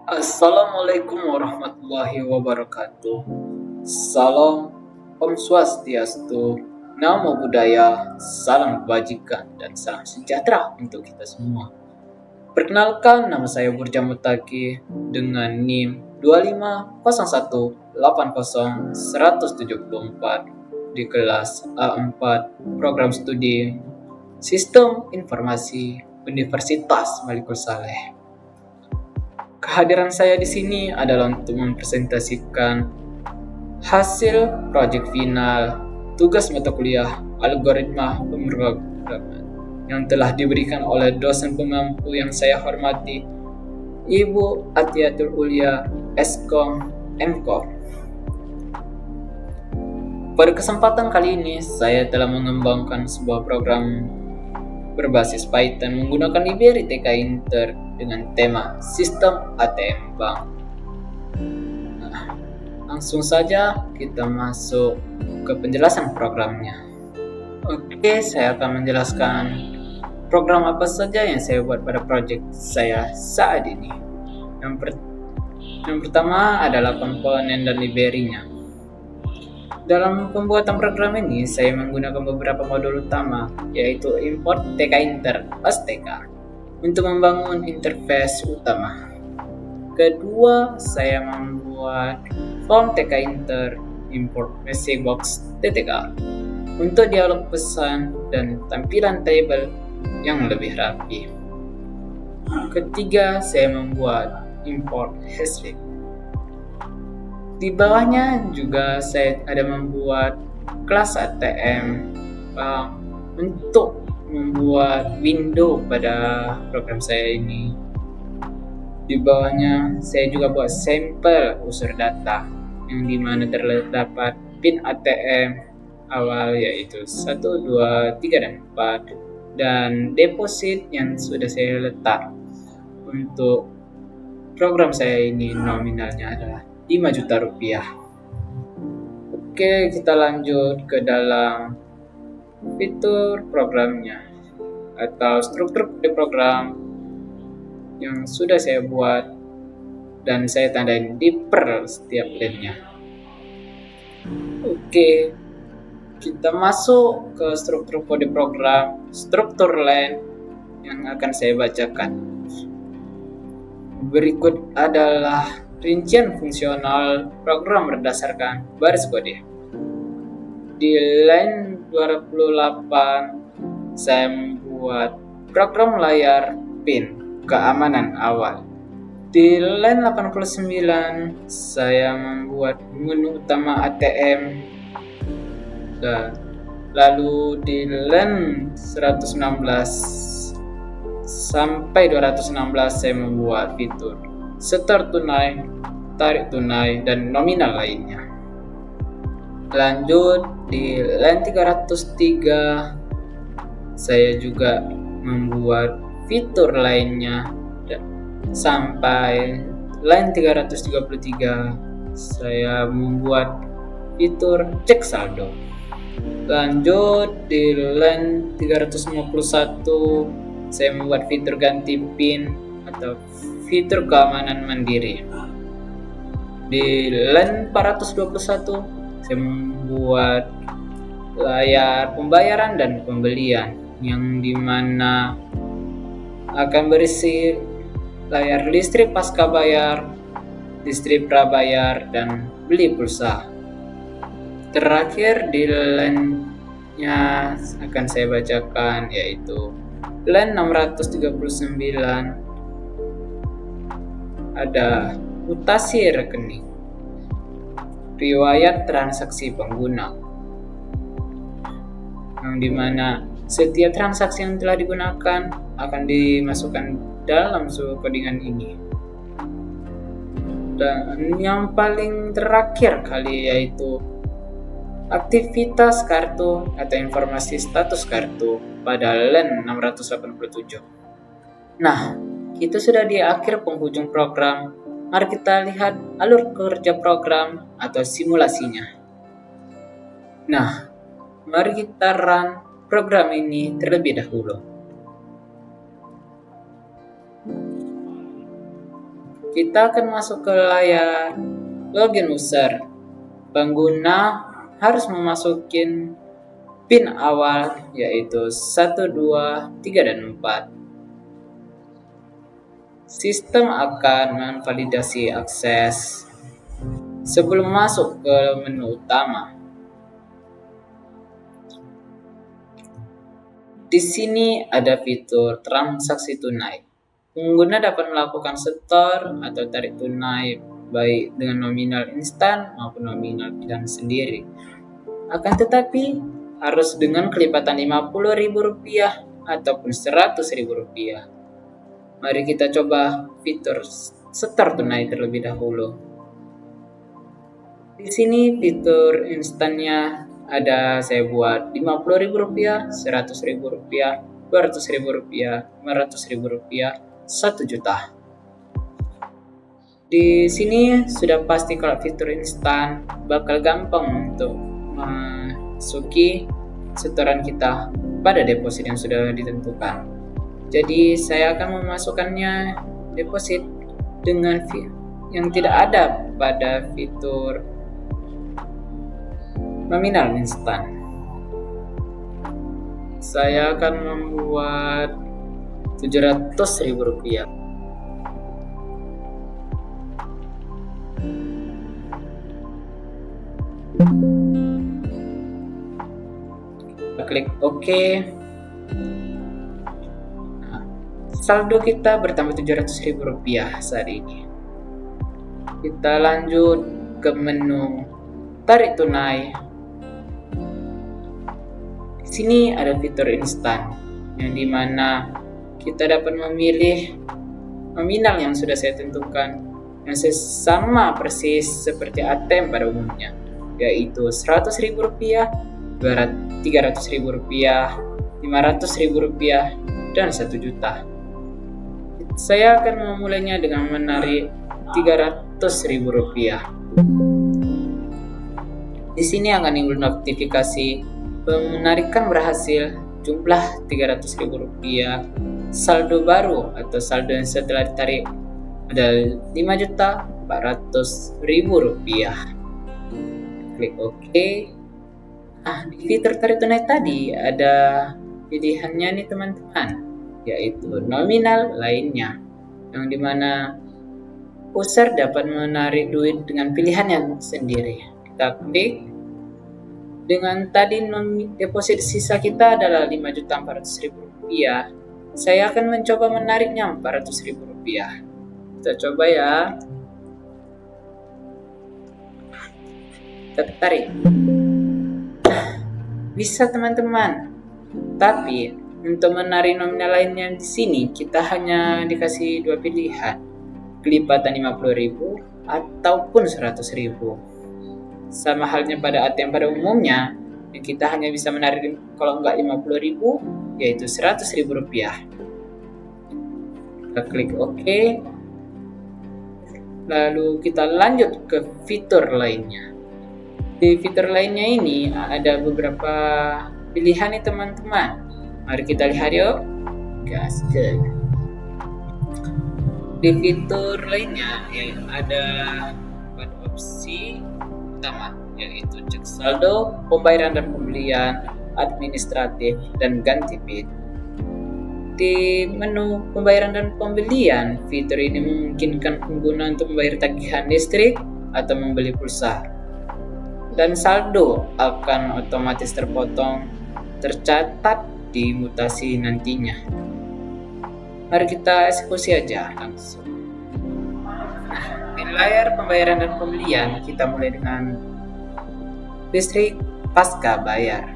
Assalamualaikum warahmatullahi wabarakatuh. Salam Om Swastiastu, Namo Buddhaya, salam kebajikan dan salam sejahtera untuk kita semua. Perkenalkan, nama saya Burja Mutaki dengan NIM 250180 di kelas A4 Program Studi Sistem Informasi Universitas Malikul Saleh. Kehadiran saya di sini adalah untuk mempresentasikan hasil proyek final tugas mata kuliah algoritma pemrograman yang telah diberikan oleh dosen pemampu yang saya hormati, Ibu Atiatul Ulia Eskom Mkom. Pada kesempatan kali ini, saya telah mengembangkan sebuah program berbasis Python menggunakan library TK Inter dengan tema Sistem ATM Bank. Nah, langsung saja kita masuk ke penjelasan programnya. Oke, saya akan menjelaskan program apa saja yang saya buat pada proyek saya saat ini. Yang pertama adalah komponen dan library-nya. Dalam pembuatan program ini, saya menggunakan beberapa modul utama, yaitu import TK Inter (OSTK) untuk membangun interface utama. Kedua, saya membuat form TK Inter import message box TTK untuk dialog pesan dan tampilan table yang lebih rapi. Ketiga, saya membuat import hashrate. Di bawahnya juga saya ada membuat kelas ATM untuk membuat window pada program saya ini. Di bawahnya saya juga buat sampel unsur data yang dimana terdapat pin ATM awal yaitu 1, 2, 3, dan 4 dan deposit yang sudah saya letak. Untuk program saya ini nominalnya adalah 5 juta rupiah. Oke, kita lanjut ke dalam fitur programnya atau struktur di program yang sudah saya buat dan saya tandain di per setiap lainnya. Oke, kita masuk ke struktur kode program, struktur line yang akan saya bacakan. Berikut adalah rincian fungsional program berdasarkan baris kode. Di line 28, saya membuat program layar PIN keamanan awal. Di line 89, saya membuat menu utama ATM. Lalu di line 116 sampai 216, saya membuat fitur setor tunai, tarik tunai, dan nominal lainnya. Lanjut di line 303, saya juga membuat fitur lainnya sampai line 333, saya membuat fitur cek saldo. Lanjut di line 351, saya membuat fitur ganti PIN atau fitur keamanan mandiri. Di line 421, saya membuat layar pembayaran dan pembelian yang dimana akan berisi layar listrik pasca bayar, listrik prabayar, dan beli pulsa. Terakhir di line-nya akan saya bacakan yaitu line 639, ada mutasi rekening, riwayat transaksi pengguna, yang dimana setiap transaksi yang telah digunakan akan dimasukkan dalam suku codingan ini. Dan yang paling terakhir kali yaitu aktivitas kartu atau informasi status kartu pada line 687. Nah, kita sudah di akhir penghujung program. Mari kita lihat alur kerja program atau simulasinya. Nah, mari kita run program ini terlebih dahulu. Kita akan masuk ke layar login user. Pengguna harus memasukin PIN awal yaitu 1, 2, 3, dan 4. Sistem akan memvalidasi akses sebelum masuk ke menu utama. Di sini ada fitur transaksi tunai. Pengguna dapat melakukan setor atau tarik tunai baik dengan nominal instan maupun nominal pilihan sendiri. Akan tetapi harus dengan kelipatan Rp50.000 ataupun Rp100.000. Mari kita coba fitur setor tunai terlebih dahulu. Di sini fitur instannya ada, saya buat Rp50.000, Rp100.000, Rp200.000, Rp500.000, Rp1.000.000. Di sini sudah pasti kalau fitur instan bakal gampang untuk masuki setoran kita pada deposit yang sudah ditentukan. Jadi saya akan memasukkannya deposit dengan yang tidak ada pada fitur nominal instan. Saya akan membuat Rp700.000. Klik OK. Saldo kita bertambah Rp700.000 saat ini. Kita lanjut ke menu tarik tunai. Di sini ada fitur instan yang dimana kita dapat memilih nominal yang sudah saya tentukan yang sama persis seperti ATM pada umumnya, yaitu Rp100.000, Rp300.000, Rp500.000, dan Rp1.000.000. Saya akan memulainya dengan menarik Rp300.000. Di sini akan timbul notifikasi penarikan berhasil, jumlah Rp300.000, saldo baru atau saldo yang setelah ditarik ada Rp5.400.000. Klik OK. Di fitur tarik tunai tadi ada pilihannya nih teman-teman, yaitu nominal lainnya, yang dimana user dapat menarik duit dengan pilihannya sendiri. Kita klik. Dengan tadi deposit sisa kita adalah Rp5.400.000. Saya akan mencoba menariknya Rp400.000. Kita coba ya. Kita tarik. Bisa teman-teman. Tapi untuk menarik nominal lainnya di sini kita hanya dikasih dua pilihan. Kelipatan Rp50.000 ataupun Rp100.000. Sama halnya pada ATM pada umumnya, yang kita hanya bisa menarik kalau enggak Rp50.000 yaitu Rp100.000. Kita klik OK. Lalu kita lanjut ke fitur lainnya. Di fitur lainnya ini ada beberapa pilihan nih teman-teman. Mari kita lihat yuk. Gaskeun. Di fitur lainnya ada pada opsi utama, yaitu cek saldo, pembayaran dan pembelian, administratif, dan ganti PIN. Di menu pembayaran dan pembelian, fitur ini memungkinkan pengguna untuk membayar tagihan listrik atau membeli pulsa. Dan saldo akan otomatis tercatat di mutasi nantinya. Mari kita eksekusi aja langsung. Di layar pembayaran dan pembelian, kita mulai dengan listrik pasca bayar.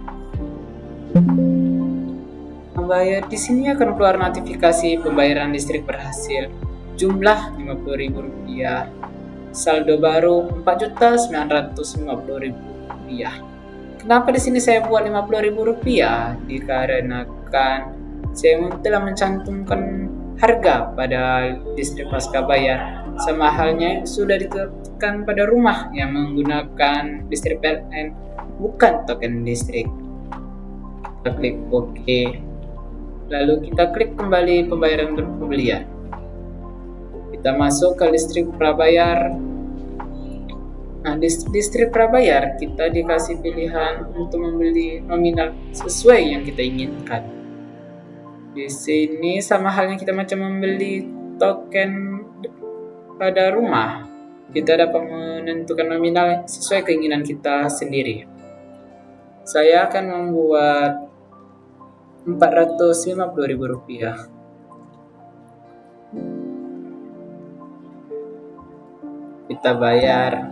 Pembayar di sini akan keluar notifikasi pembayaran listrik berhasil, jumlah Rp50.000, saldo baru Rp4.950.000. Kenapa di sini saya buat Rp50.000? Dikarenakan saya telah mencantumkan harga pada listrik pasca bayar, sama halnya sudah ditetapkan pada rumah yang menggunakan listrik PLN, bukan token listrik. Kita klik OK. Lalu kita klik kembali pembayaran dan pembelian. Kita masuk ke listrik prabayar. Nah, di listrik prabayar kita dikasih pilihan untuk membeli nominal sesuai yang kita inginkan. Di sini sama halnya kita macam membeli token pada rumah. Kita dapat menentukan nominal sesuai keinginan kita sendiri. Saya akan membuat Rp450.000. Kita bayar.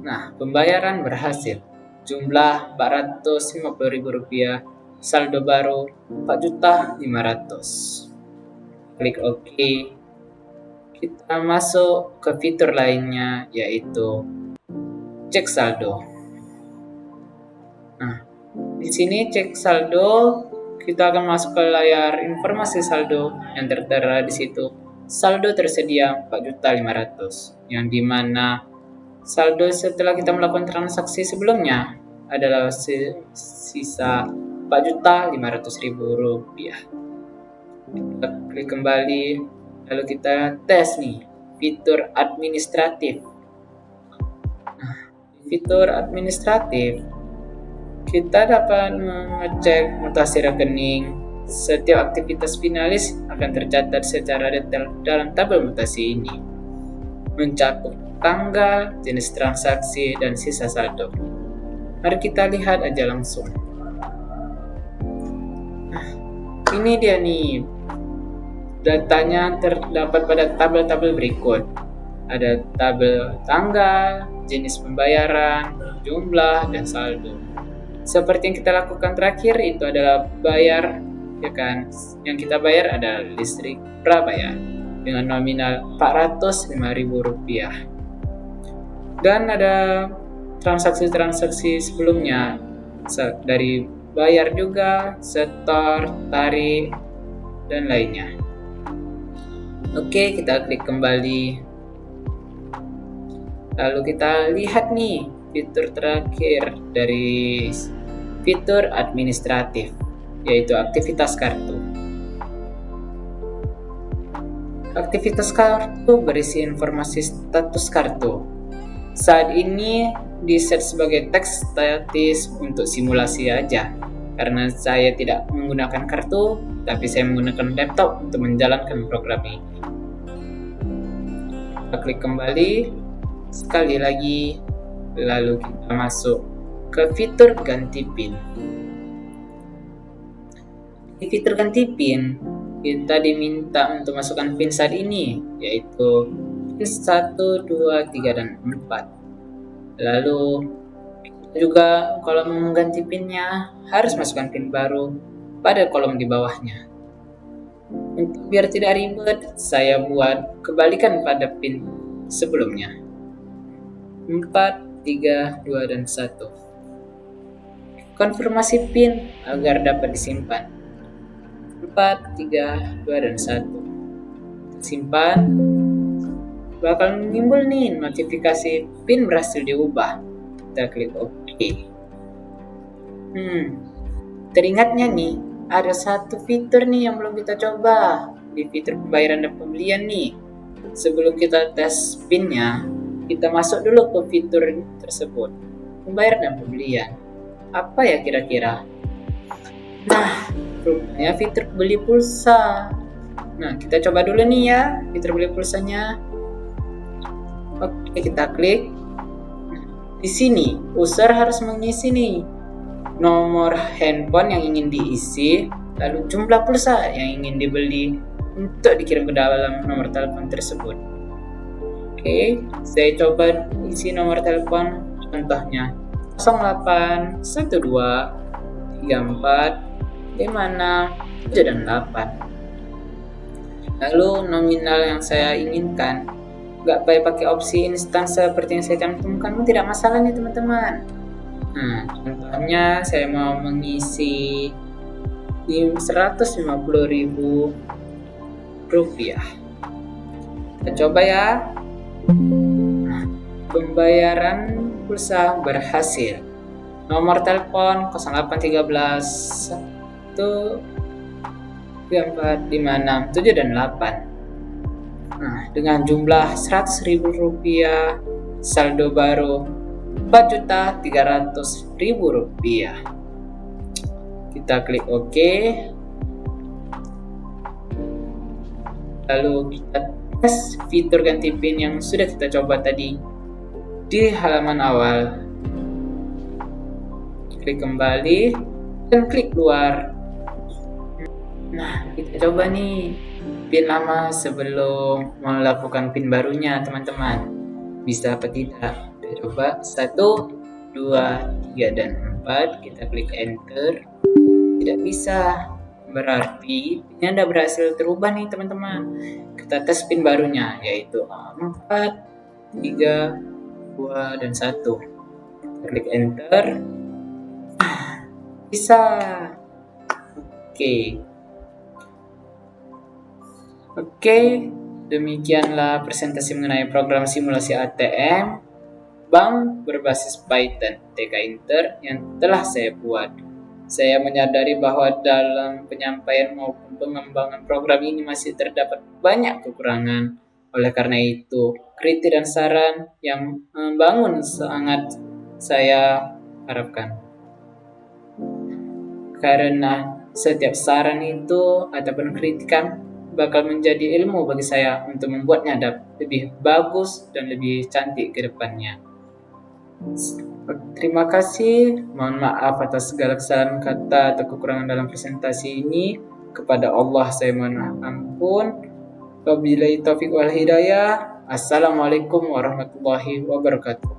Nah, pembayaran berhasil. Jumlah Rp450.000, saldo baru 4.500.000. Klik OK. Kita masuk ke fitur lainnya, yaitu cek saldo. Nah, di sini cek saldo, kita akan masuk ke layar informasi saldo yang tertera di situ. Saldo tersedia 4.500.000, yang dimana saldo setelah kita melakukan transaksi sebelumnya adalah sisa Rp4.500.000. Kita klik kembali, lalu kita tes nih fitur administratif. Nah, di fitur administratif kita dapat mengecek mutasi rekening. Setiap aktivitas finalis akan tercatat secara detail dalam tabel mutasi ini, mencakup tanggal, jenis transaksi, dan sisa saldo. Mari kita lihat aja langsung. Nah, ini dia nih. Datanya terdapat pada tabel-tabel berikut. Ada tabel tanggal, jenis pembayaran, jumlah, dan saldo. Seperti yang kita lakukan terakhir itu adalah bayar, ya kan? Yang kita bayar adalah listrik prabayar dengan nominal Rp405.000. Dan ada transaksi-transaksi sebelumnya dari bayar juga, setor, tarik, dan lainnya. Oke, kita klik kembali. Lalu kita lihat nih fitur terakhir dari fitur administratif, yaitu aktivitas kartu. Aktivitas kartu berisi informasi status kartu. Saat ini di-set sebagai teks statis untuk simulasi aja, karena saya tidak menggunakan kartu, tapi saya menggunakan laptop untuk menjalankan program ini. Kita klik kembali sekali lagi, lalu kita masuk ke fitur ganti PIN. Di fitur ganti PIN, kita diminta untuk masukkan PIN saat ini, yaitu PIN 1, 2, 3, dan 4. Lalu kita juga kalau mau mengganti PIN-nya harus masukkan PIN baru pada kolom di bawahnya. Untuk biar tidak ribet, saya buat kebalikan pada PIN sebelumnya. 4, 3, 2, dan 1. Konfirmasi PIN agar dapat disimpan. 4, 3, 2, dan 1. Simpan. Bakal menimbul nih notifikasi PIN berhasil diubah. Kita klik OK. Teringatnya nih, ada satu fitur nih yang belum kita coba di fitur pembayaran dan pembelian nih. Sebelum kita tes PIN-nya, kita masuk dulu ke fitur tersebut, pembayaran dan pembelian. Apa ya kira-kira? Nah, rupanya fitur beli pulsa. Nah, kita coba dulu nih ya, fitur beli pulsanya. Oke, kita klik. Di sini, user harus mengisi nih nomor handphone yang ingin diisi, lalu jumlah pulsa yang ingin dibeli untuk dikirim ke dalam nomor telepon tersebut. Oke, saya coba isi nomor telepon, contohnya 08 12 34 56 7 dan 8. Lalu nominal yang saya inginkan nggak pakai opsi instan seperti yang saya cantumkan pun tidak masalah nih teman-teman. Nah, contohnya saya mau mengisi Rp150.000. Kita coba ya. Nah, pembayaran pulsa berhasil. Nomor telepon 0813 1 34 56 7 dan 8. Nah, dengan jumlah Rp100.000, saldo baru Rp4.300.000. Kita klik OK. Lalu kita tes fitur ganti PIN yang sudah kita coba tadi di halaman awal. Klik kembali dan klik keluar. Nah, kita coba nih PIN lama sebelum melakukan PIN barunya, teman-teman. Bisa apa tidak? Kita coba 1, 2, 3, dan 4. Kita klik enter. Tidak bisa. Berarti PIN-nya tidak berhasil terubah nih, teman-teman. Kita tes PIN barunya, yaitu 4, 3, 2, dan 1. Kita klik enter. Bisa. Oke, demikianlah presentasi mengenai program simulasi ATM bank berbasis Python TK Inter yang telah saya buat. Saya menyadari bahwa dalam penyampaian maupun pengembangan program ini masih terdapat banyak kekurangan. Oleh karena itu, kritik dan saran yang membangun sangat saya harapkan. Karena setiap saran itu ataupun kritikan bakal menjadi ilmu bagi saya untuk membuatnya lebih bagus dan lebih cantik ke depannya. Terima kasih, mohon maaf atas segala kesalahan kata atau kekurangan dalam presentasi ini. Kepada Allah saya mohon ampun. Wabillahi taufiq wal hidayah. Assalamualaikum warahmatullahi wabarakatuh.